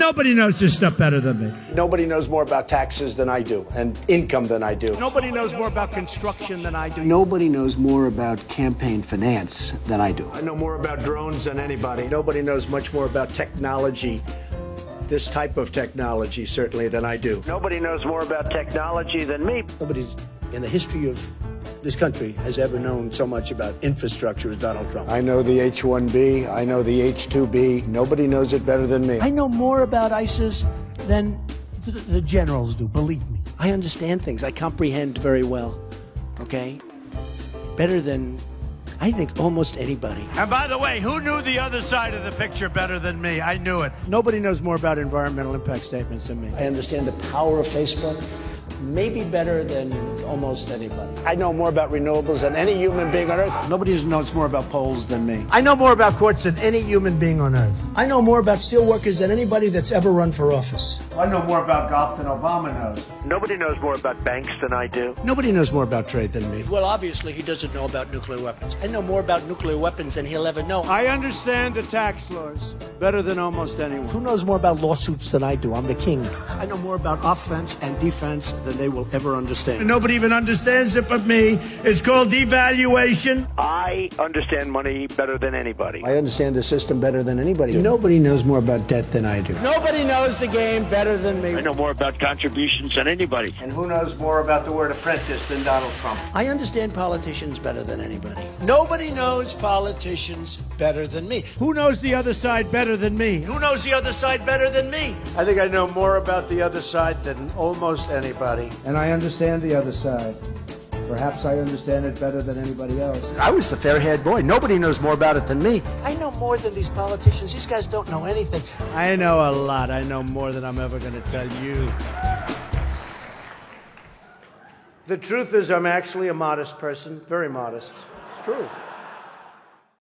nobody knows this stuff better than me. Nobody knows more about taxes than I do, and income than I do. Nobody knows more about construction than I do. Nobody knows more about campaign finance than I do. I know more about drones than anybody. Nobody knows much more about technology, this type of technology, certainly, than I do. Nobody knows more about technology than me. Nobody in the history of this country has ever known so much about infrastructure as Donald Trump. I know the H-1B. I know the H-2B. Nobody knows it better than me. I know more about ISIS than the generals do, believe me. I understand things. I comprehend very well, okay? Better than, I think, almost anybody. And by the way, who knew the other side of the picture better than me? I knew it. Nobody knows more about environmental impact statements than me. I understand the power of Facebook maybe better than almost anybody. I know more about renewables than any human being on Earth. Nobody knows more about polls than me. I know more about courts than any human being on earth. I know more about steelworkers than anybody that's ever run for office. I know more about golf than Obama knows. Nobody knows more about banks than I do. Nobody knows more about trade than me. Well, obviously, he doesn't know about nuclear weapons. I know more about nuclear weapons than he'll ever know. I understand the tax laws better than almost anyone. Who knows more about lawsuits than I do? I'm the king. I know more about offense and defense than they will ever understand. Nobody even understands it but me. It's called devaluation. I understand money better than anybody. I understand the system better than anybody. Nobody knows more about debt than I do. Nobody knows the game better than me. I know more about contributions than anybody. And who knows more about the word apprentice than Donald Trump? I understand politicians better than anybody. Nobody knows politicians better than me. Who knows the other side better than me? Who knows the other side better than me? I think I know more about the other side than almost anybody. And I understand the other side. Perhaps I understand it better than anybody else. I was the fair-haired boy. Nobody knows more about it than me. I know more than these politicians. These guys don't know anything. I know a lot. I know more than I'm ever going to tell you. The truth is, I'm actually a modest person. Very modest. It's true.